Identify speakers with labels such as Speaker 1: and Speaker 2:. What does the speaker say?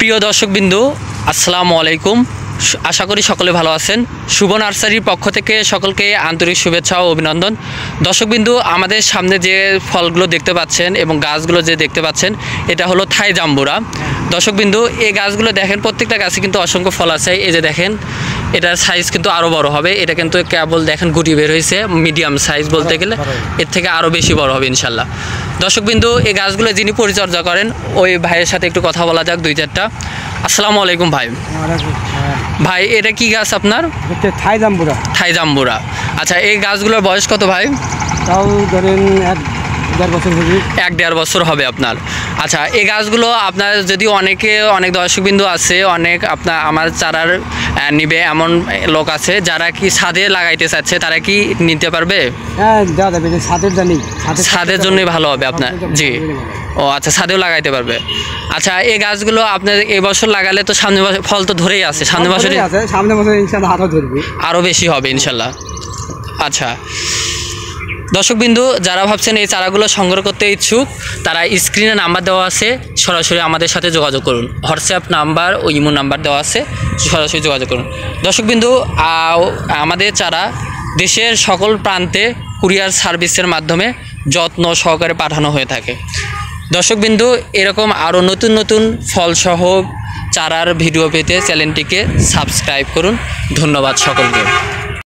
Speaker 1: প্রিয় দর্শকবিন্দু আসসালামু আলাইকুম। আশা করি সকলে ভালো আছেন। শুভ নার্সারির পক্ষ থেকে সকলকে আন্তরিক শুভেচ্ছা ও অভিনন্দন। দর্শকবিন্দু, আমাদের সামনে যে ফলগুলো দেখতে পাচ্ছেন এবং গাছগুলো যে দেখতে পাচ্ছেন, এটা হলো থাই জাম্বুরা। দর্শকবিন্দু, এই গাছগুলো দেখেন, প্রত্যেকটা গাছে কিন্তু অসংখ্য ফল আছে। এই যে দেখেন, এটার সাইজ কিন্তু আরও বড় হবে। এটা কিন্তু কেবল দেখেন গুটি বের হয়েছে, মিডিয়াম সাইজ বলতে গেলে এর থেকে আরও বেশি বড় হবে ইনশাল্লাহ। দর্শকবিন্দু, এই গাছগুলো যিনি পরিচর্যা করেন ওই ভাইয়ের সাথে একটু কথা বলা যাক দুই চারটা। আসসালামু আলাইকুম ভাই। ভাই, এটা কি গাছ আপনার?
Speaker 2: থাই জাম্বুরা।
Speaker 1: থাই জাম্বুরা। আচ্ছা, এই গাছগুলোর বয়স কত ভাই?
Speaker 2: তাও ধরেন 1-1.5 বছর হবে।
Speaker 1: 1-1.5 বছর হবে আপনার। আচ্ছা, এই গাছগুলো আপনার যদি অনেক দর্শকবিন্দু আছে, অনেক আপনার আমার চারার নিবে এমন লোক আছে যারা কি ছাদে লাগাইতে চাচ্ছে, তারা কি নিতে পারবে?
Speaker 2: হ্যাঁ, দেওয়া যাবে।
Speaker 1: ছাদের জন্যই ভালো হবে আপনার। জি, ও আচ্ছা, ছাদেও লাগাইতে পারবে। আচ্ছা, এই গাছগুলো আপনার এই বছর লাগালে তো সামনে বছর ফল তো ধরেই আছে, সামনে বছর
Speaker 2: ইনশাআল্লাহ আরো ধরবে,
Speaker 1: আরও বেশি হবে ইনশাল্লাহ। আচ্ছা দর্শকবিন্দু, যারা ভাবছেন এই চারাগুলো সংগ্রহ করতে ইচ্ছুক, তারা স্ক্রিনে নাম্বার দেওয়া আছে, সরাসরি আমাদের সাথে যোগাযোগ করুন। হোয়াটসঅ্যাপ নাম্বার ও ইমো নাম্বার দেওয়া আছে, সরাসরি যোগাযোগ করুন। দর্শকবিন্দু, আমাদের চারা দেশের সকল প্রান্তে কুরিয়ার সার্ভিসের মাধ্যমে যত্ন সহকারে পাঠানো হয়ে থাকে। দর্শকবিন্দু, এরকম আরও নতুন নতুন ফলসহ চারার ভিডিও পেতে চ্যানেলটিকে সাবস্ক্রাইব করুন। ধন্যবাদ সকলকে।